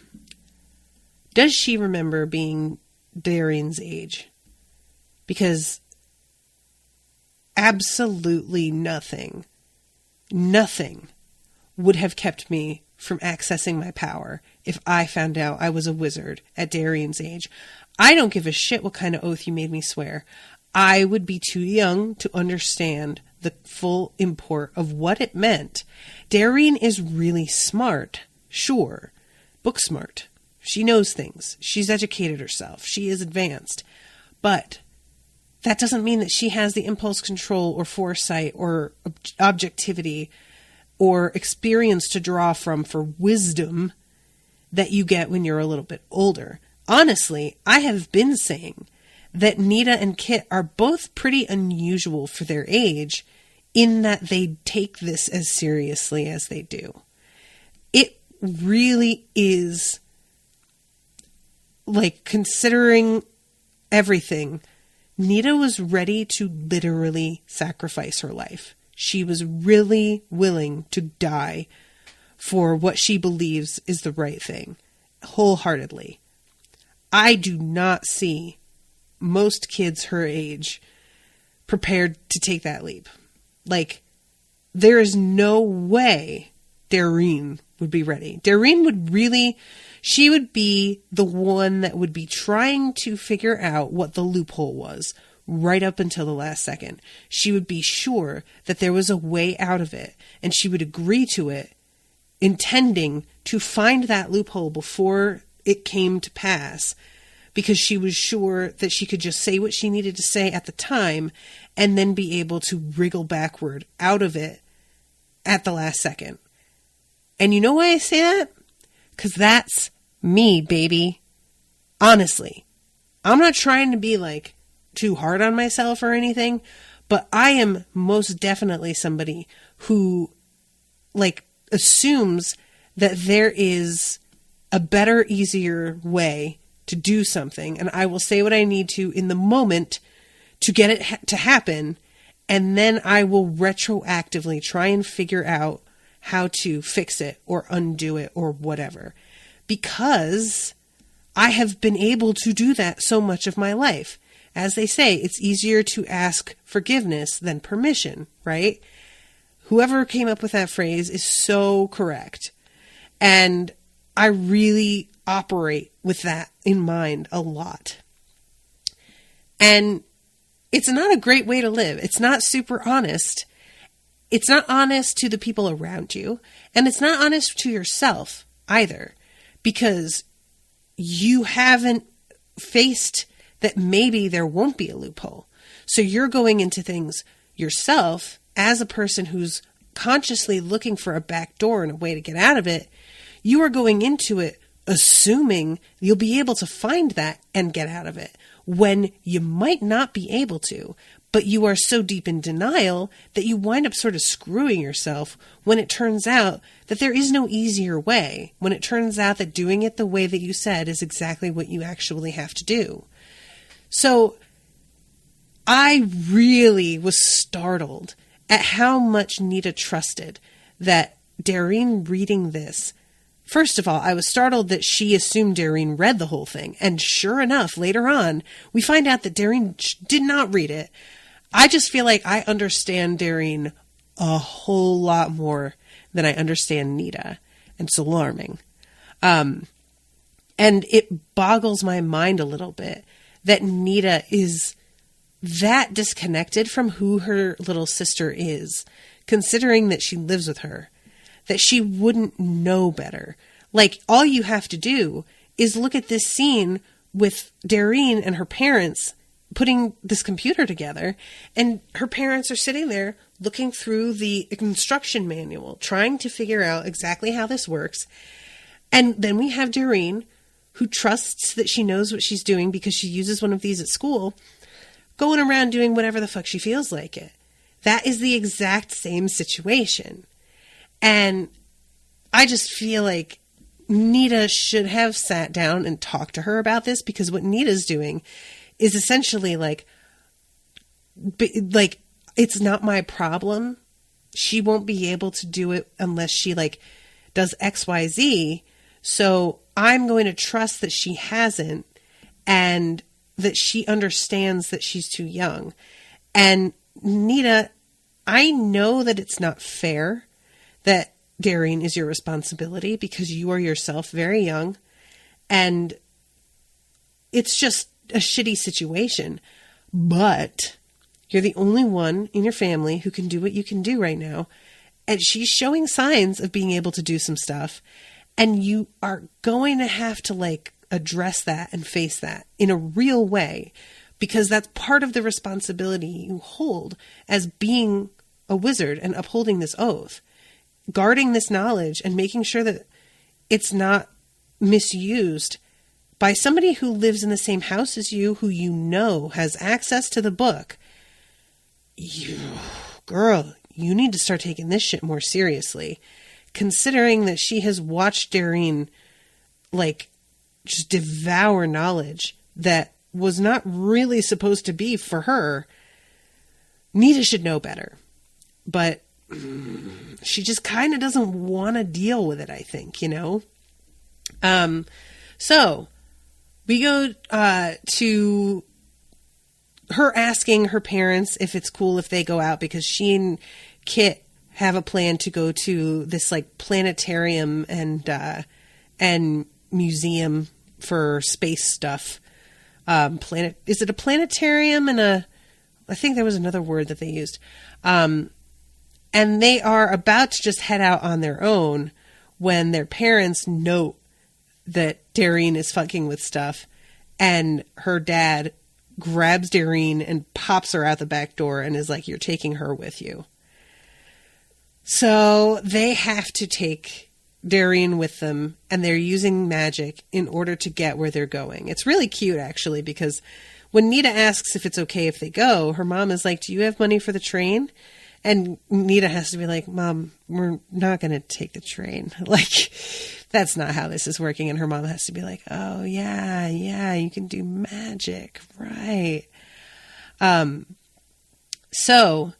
B: does she remember being Dairine's age? Because absolutely nothing would have kept me from accessing my power if I found out I was a wizard at Dairine's age. I don't give a shit what kind of oath you made me swear. I would be too young to understand the full import of what it meant. Dairine is really smart, sure. Book smart. She knows things. She's educated herself. She is advanced. But that doesn't mean that she has the impulse control or foresight or objectivity or experience to draw from for wisdom that you get when you're a little bit older. Honestly, I have been saying that Nita and Kit are both pretty unusual for their age in that they take this as seriously as they do. It really is, like, considering everything, Nita was ready to literally sacrifice her life. She was really willing to die for what she believes is the right thing, wholeheartedly. I do not see most kids her age prepared to take that leap. Like, there is no way Dairine would be ready. Dairine would really, she would be the one that would be trying to figure out what the loophole was right up until the last second. She would be sure that there was a way out of it, and she would agree to it, intending to find that loophole before it came to pass, because she was sure that she could just say what she needed to say at the time and then be able to wriggle backward out of it at the last second. And you know why I say that? Because that's me, baby. Honestly, I'm not trying to be like too hard on myself or anything, but I am most definitely somebody who like assumes that there is a better, easier way to do something, and I will say what I need to in the moment to get it to happen, and then I will retroactively try and figure out how to fix it or undo it or whatever, because I have been able to do that so much of my life. As they say, it's easier to ask forgiveness than permission, right? Whoever came up with that phrase is so correct. And I really operate with that in mind a lot. And it's not a great way to live. It's not super honest. It's not honest to the people around you. And it's not honest to yourself either, because you haven't faced that maybe there won't be a loophole. So you're going into things yourself as a person who's consciously looking for a back door and a way to get out of it. You are going into it assuming you'll be able to find that and get out of it, when you might not be able to, but you are so deep in denial that you wind up sort of screwing yourself when it turns out that there is no easier way, when it turns out that doing it the way that you said is exactly what you actually have to do. So I really was startled at how much Nita trusted that Dairine reading this. First of all, I was startled that she assumed Dairine read the whole thing. And sure enough, later on, we find out that Dairine did not read it. I just feel like I understand Dairine a whole lot more than I understand Nita. And it's alarming. And it boggles my mind a little bit that Nita is that disconnected from who her little sister is, considering that she lives with her, that she wouldn't know better. Like, all you have to do is look at this scene with Dairine and her parents putting this computer together, and her parents are sitting there looking through the instruction manual, trying to figure out exactly how this works. And then we have Dairine, who trusts that she knows what she's doing because she uses one of these at school, going around doing whatever the fuck she feels like it. That is the exact same situation. And I just feel like Nita should have sat down and talked to her about this, because what Nita's doing is essentially like, it's not my problem. She won't be able to do it unless she does XYZ. So I'm going to trust that she hasn't, and that she understands that she's too young. And Nita, I know that it's not fair that Dairine is your responsibility, because you are yourself very young, and it's just a shitty situation. But you're the only one in your family who can do what you can do right now, and she's showing signs of being able to do some stuff, and you are going to have to address that and face that in a real way, because that's part of the responsibility you hold as being a wizard and upholding this oath. Guarding this knowledge and making sure that it's not misused by somebody who lives in the same house as you, who you know has access to the book. Girl, you need to start taking this shit more seriously, considering that she has watched Dairine just devour knowledge that was not really supposed to be for her. Nita should know better, but she just kind of doesn't want to deal with it, I think, So we go to her asking her parents if it's cool if they go out, because she and Kit have a plan to go to this like planetarium and museum for space stuff. Is it a planetarium and I think there was another word that they used. And they are about to just head out on their own when their parents note that Dairine is fucking with stuff, and her dad grabs Dairine and pops her out the back door and is like, "You're taking her with you." So they have to take Dairine with them, and they're using magic in order to get where they're going. It's really cute, actually, because when Nita asks if it's okay if they go, her mom is like, "Do you have money for the train?" And Nita has to be like, "Mom, we're not going to take the train. Like, that's not how this is working." And her mom has to be like, "Oh, yeah, you can do magic, right?" So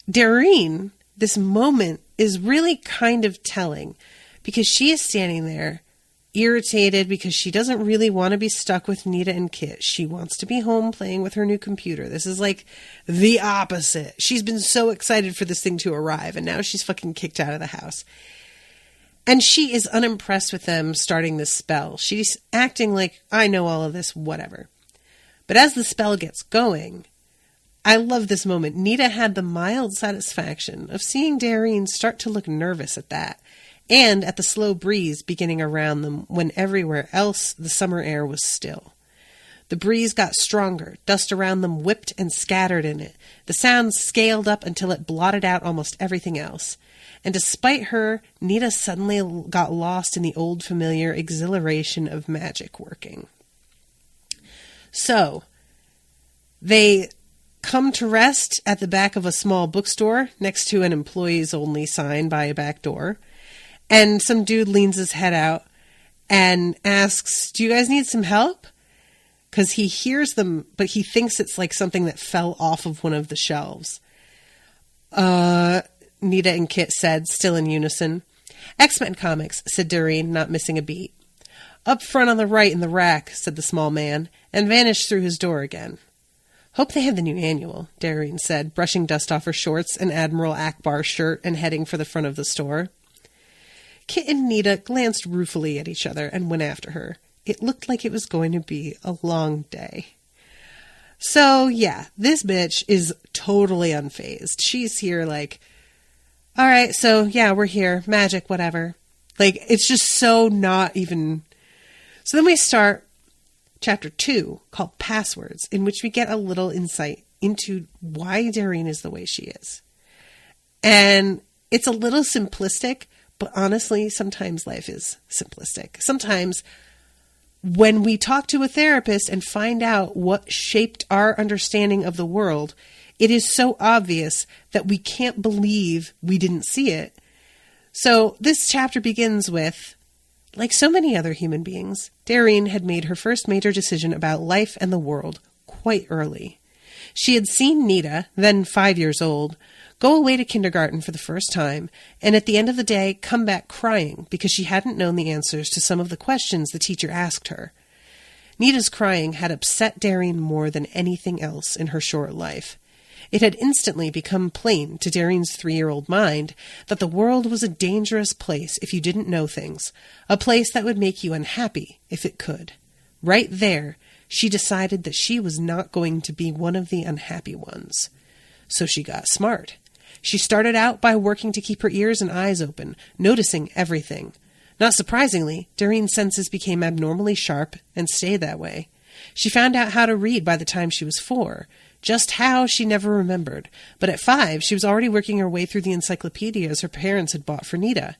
B: Dairine, this moment is really kind of telling, because she is standing there irritated because she doesn't really want to be stuck with Nita and Kit. She wants to be home playing with her new computer. This is like the opposite. She's been so excited for this thing to arrive, and now she's fucking kicked out of the house. And she is unimpressed with them starting this spell. She's acting like, "I know all of this, whatever." But as the spell gets going, I love this moment. Nita had the mild satisfaction of seeing Dairine start to look nervous at that, and at the slow breeze beginning around them when everywhere else the summer air was still. The breeze got stronger, dust around them whipped and scattered in it. The sound scaled up until it blotted out almost everything else. And despite her, Nita suddenly got lost in the old familiar exhilaration of magic working. So, they come to rest at the back of a small bookstore next to an employees only sign by a back door. And some dude leans his head out and asks, "Do you guys need some help?" Because he hears them, but he thinks it's like something that fell off of one of the shelves. Nita and Kit said, still in unison. "X-Men comics," said Dairine, not missing a beat. "Up front on the right in the rack," said the small man, and vanished through his door again. "Hope they have the new annual," Dairine said, brushing dust off her shorts and Admiral Akbar shirt and heading for the front of the store. Kit and Nita glanced ruefully at each other and went after her. It looked like it was going to be a long day. So, yeah, this bitch is totally unfazed. She's here like, "All right, so, yeah, we're here. Magic, whatever." Like, it's just so not even... So then we start Chapter 2, called Passwords, in which we get a little insight into why Dairine is the way she is. And it's a little simplistic, but honestly, sometimes life is simplistic. Sometimes when we talk to a therapist and find out what shaped our understanding of the world, it is so obvious that we can't believe we didn't see it. So this chapter begins with, like so many other human beings, Dairine had made her first major decision about life and the world quite early. She had seen Nita, then 5 years old, go away to kindergarten for the first time, and at the end of the day come back crying because she hadn't known the answers to some of the questions the teacher asked her. Nita's crying had upset Dairine more than anything else in her short life. It had instantly become plain to Dairine's 3-year-old mind that the world was a dangerous place if you didn't know things, a place that would make you unhappy if it could. Right there, she decided that she was not going to be one of the unhappy ones. So she got smart. She started out by working to keep her ears and eyes open, noticing everything. Not surprisingly, Dairine's senses became abnormally sharp and stayed that way. She found out how to read by the time she was 4. Just how, she never remembered. But at 5, she was already working her way through the encyclopedias her parents had bought for Nita.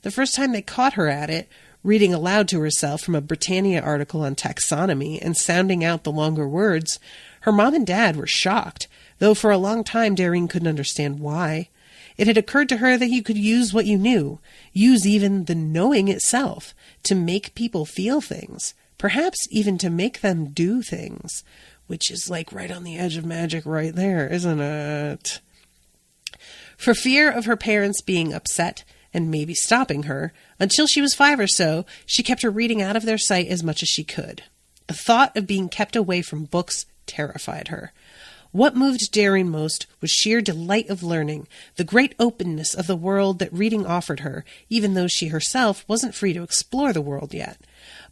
B: The first time they caught her at it, reading aloud to herself from a Britannia article on taxonomy and sounding out the longer words, her mom and dad were shocked, though for a long time Dairine couldn't understand why. It had occurred to her that you could use what you knew, use even the knowing itself, to make people feel things, perhaps even to make them do things, which is like right on the edge of magic right there, isn't it? For fear of her parents being upset and maybe stopping her, until she was 5 or so, she kept her reading out of their sight as much as she could. The thought of being kept away from books terrified her. What moved Dairine most was sheer delight of learning, the great openness of the world that reading offered her, even though she herself wasn't free to explore the world yet.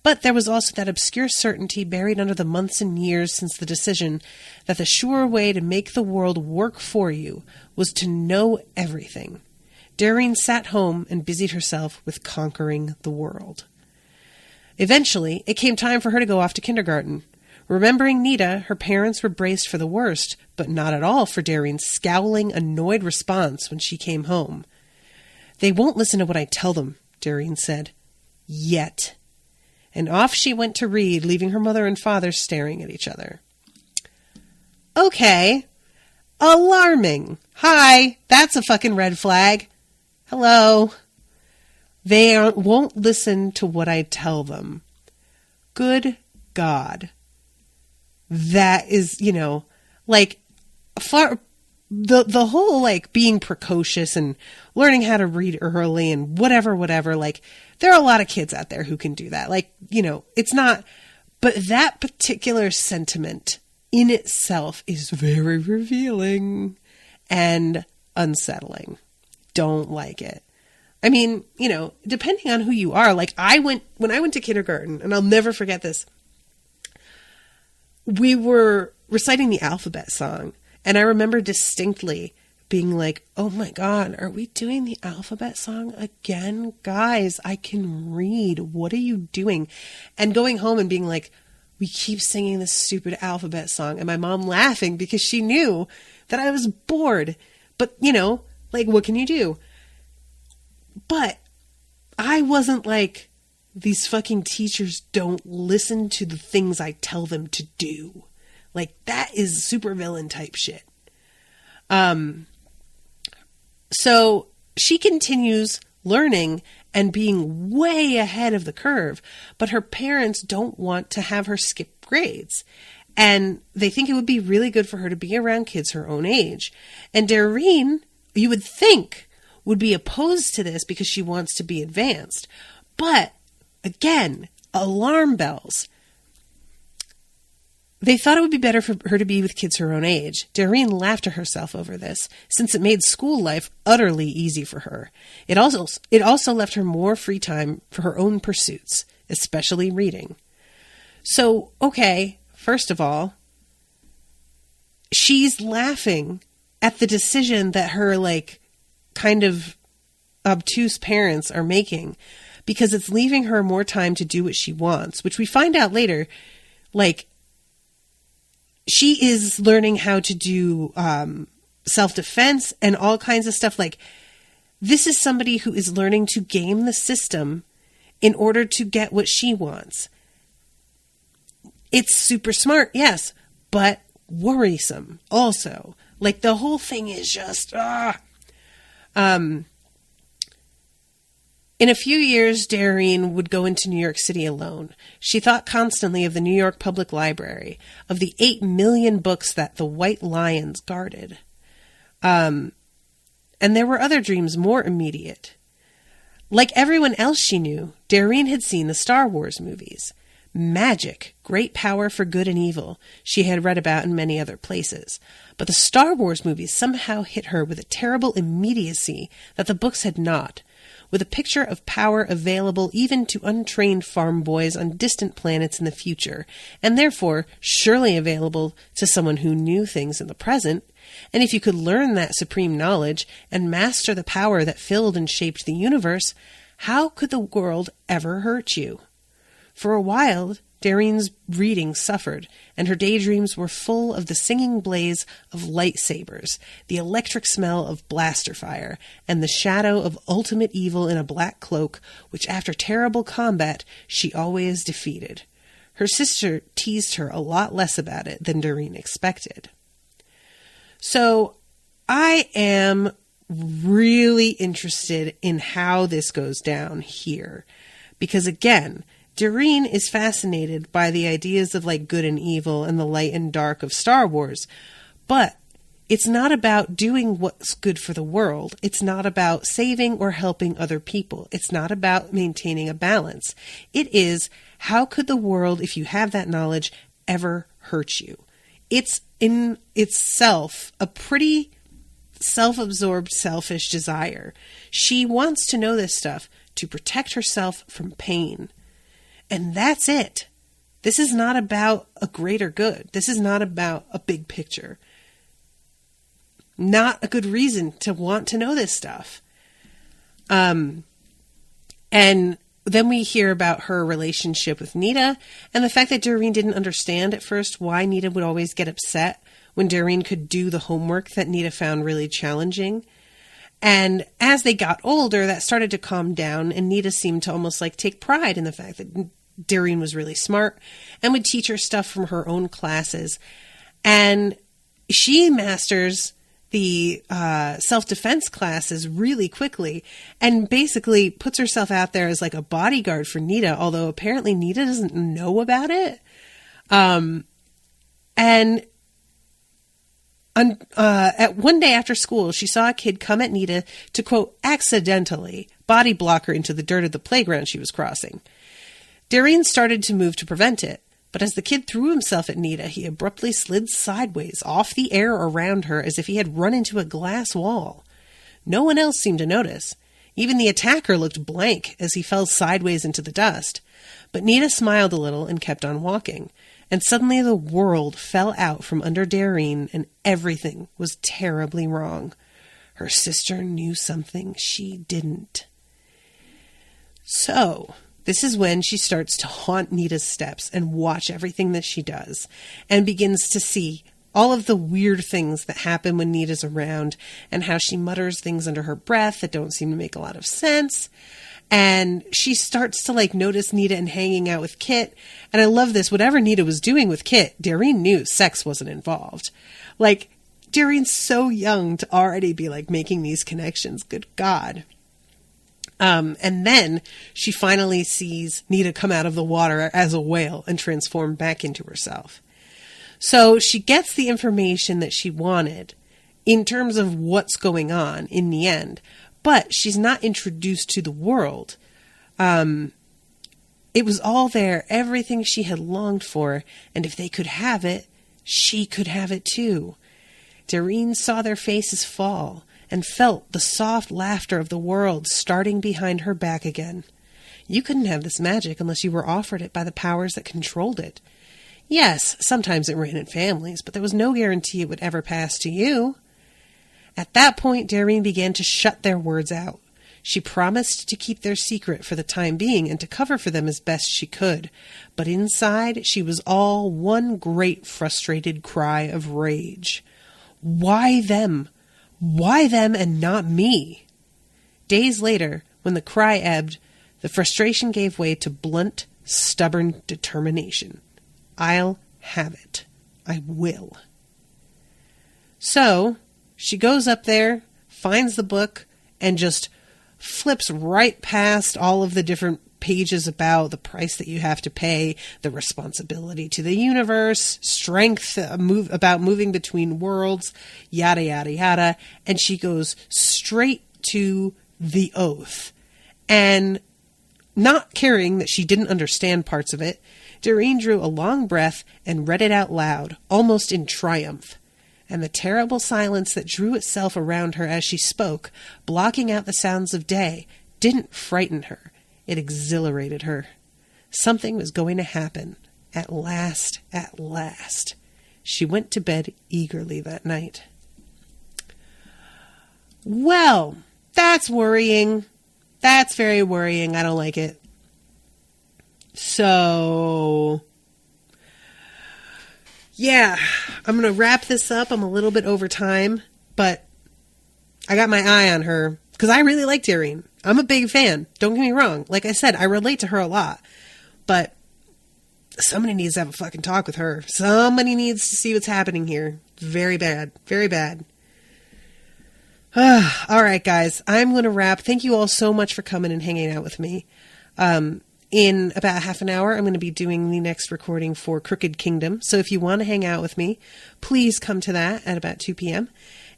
B: But there was also that obscure certainty buried under the months and years since the decision that the sure way to make the world work for you was to know everything. Dairine sat home and busied herself with conquering the world. Eventually, it came time for her to go off to kindergarten. Remembering Nita, her parents were braced for the worst, but not at all for Dairine's scowling, annoyed response when she came home. "They won't listen to what I tell them," Dairine said. "Yet." And off she went to read, leaving her mother and father staring at each other. Okay. Alarming. Hi, that's a fucking red flag. Hello. They won't listen to what I tell them. Good God. That is, like, the whole, like, being precocious and learning how to read early and whatever, like, there are a lot of kids out there who can do that. Like, it's not, but that particular sentiment in itself is very revealing and unsettling. Don't like it. I mean, depending on who you are, like when I went to kindergarten, and I'll never forget this, we were reciting the alphabet song, and I remember distinctly being like, oh my God, are we doing the alphabet song again? Guys, I can read. What are you doing? And going home and being like, we keep singing this stupid alphabet song, and my mom laughing because she knew that I was bored. But, like, what can you do? But I wasn't like, these fucking teachers don't listen to the things I tell them to do. Like, that is supervillain type shit. So she continues learning and being way ahead of the curve, but her parents don't want to have her skip grades. And they think it would be really good for her to be around kids her own age. And Dairine, you would think, would be opposed to this because she wants to be advanced. But, again, alarm bells. They thought it would be better for her to be with kids her own age. Dairine laughed to herself over this, since it made school life utterly easy for her. It also left her more free time for her own pursuits, especially reading. So, okay, first of all, she's laughing at the decision that her, like, kind of obtuse parents are making, because it's leaving her more time to do what she wants, which we find out later, like, she is learning how to do self-defense and all kinds of stuff. Like, this is somebody who is learning to game the system in order to get what she wants. It's super smart, yes, but worrisome also. Like, the whole thing is just, In a few years, Dairine would go into New York City alone. She thought constantly of the New York Public Library, of the 8 million books that the White Lions guarded. And there were other dreams more immediate. Like everyone else she knew, Dairine had seen the Star Wars movies. Magic, great power for good and evil, she had read about in many other places. But the Star Wars movies somehow hit her with a terrible immediacy that the books had not, with a picture of power available even to untrained farm boys on distant planets in the future, and therefore surely available to someone who knew things in the present. And if you could learn that supreme knowledge and master the power that filled and shaped the universe, how could the world ever hurt you? For a while, Dairine's reading suffered, and her daydreams were full of the singing blaze of lightsabers, the electric smell of blaster fire, and the shadow of ultimate evil in a black cloak, which after terrible combat she always defeated. Her sister teased her a lot less about it than Dairine expected. So, I am really interested in how this goes down here, because again, Dairine is fascinated by the ideas of like good and evil and the light and dark of Star Wars, but it's not about doing what's good for the world. It's not about saving or helping other people. It's not about maintaining a balance. It is, how could the world, if you have that knowledge, ever hurt you? it's in itself a pretty self-absorbed, selfish desire. She wants to know this stuff to protect herself from pain. And that's it. This is not about a greater good. This is not about a big picture. Not a good reason to want to know this stuff. And then we hear about her relationship with Nita and the fact that Dairine didn't understand at first why Nita would always get upset when Dairine could do the homework that Nita found really challenging. And as they got older, that started to calm down, and Nita seemed to almost like take pride in the fact that Dairine was really smart and would teach her stuff from her own classes. And she masters the self-defense classes really quickly and basically puts herself out there as like a bodyguard for Nita, although apparently Nita doesn't know about it. At one day after school, she saw a kid come at Nita to, quote, accidentally body block her into the dirt of the playground she was crossing. Dairine started to move to prevent it, but as the kid threw himself at Nita, he abruptly slid sideways off the air around her as if he had run into a glass wall. No one else seemed to notice. Even the attacker looked blank as he fell sideways into the dust. But Nita smiled a little and kept on walking. And suddenly the world fell out from under Dairine, and everything was terribly wrong. Her sister knew something she didn't. So, this is when she starts to haunt Nita's steps and watch everything that she does, and begins to see all of the weird things that happen when Nita's around, and how she mutters things under her breath that don't seem to make a lot of sense. And she starts to like notice Nita and hanging out with Kit. And I love this. Whatever Nita was doing with Kit, Dairine knew sex wasn't involved. Like, Dairine's so young to already be like making these connections. Good God. And then she finally sees Nita come out of the water as a whale and transform back into herself. So she gets the information that she wanted in terms of what's going on in the end. But she's not introduced to the world. It was all there, everything she had longed for, and if they could have it, she could have it too. Dairine saw their faces fall, and felt the soft laughter of the world starting behind her back again. You couldn't have this magic unless you were offered it by the powers that controlled it. Yes, sometimes it ran in families, but there was no guarantee it would ever pass to you. At that point, Dairine began to shut their words out. She promised to keep their secret for the time being and to cover for them as best she could. But inside, she was all one great frustrated cry of rage. Why them? Why them and not me? Days later, when the cry ebbed, the frustration gave way to blunt, stubborn determination. I'll have it. I will. So, she goes up there, finds the book, and just flips right past all of the different pages about the price that you have to pay, the responsibility to the universe, strength, about moving between worlds, yada, yada, yada. And she goes straight to the oath. And not caring that she didn't understand parts of it, Dairine drew a long breath and read it out loud, almost in triumph. And the terrible silence that drew itself around her as she spoke, blocking out the sounds of day, didn't frighten her. It exhilarated her. Something was going to happen. At last, at last. She went to bed eagerly that night. Well, that's worrying. That's very worrying. I don't like it. So, yeah, I'm going to wrap this up. I'm a little bit over time, but I got my eye on her because I really like Dairine. I'm a big fan. Don't get me wrong. Like I said, I relate to her a lot, but somebody needs to have a fucking talk with her. Somebody needs to see what's happening here. Very bad. Very bad. All right, guys, I'm going to wrap. Thank you all so much for coming and hanging out with me. In about half an hour, I'm going to be doing the next recording for Crooked Kingdom. So if you want to hang out with me, please come to that at about 2 p.m.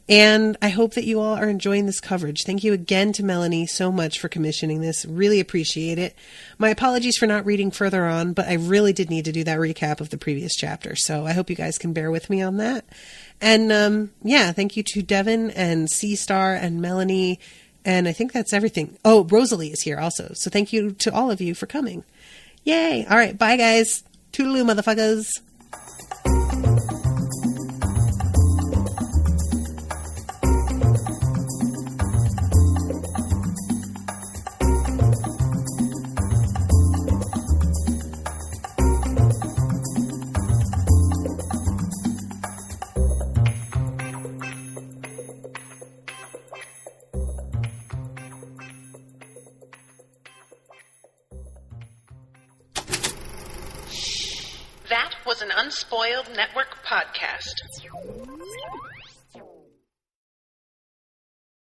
B: And I hope that you all are enjoying this coverage. Thank you again to Melanie so much for commissioning this. Really appreciate it. My apologies for not reading further on, but I really did need to do that recap of the previous chapter. So I hope you guys can bear with me on that. And thank you to Devin and C Star and Melanie. And I think that's everything. Oh, Rosalie is here also. So thank you to all of you for coming. Yay. All right. Bye, guys. Toodaloo, motherfuckers.
A: That was an Unspoiled Network podcast.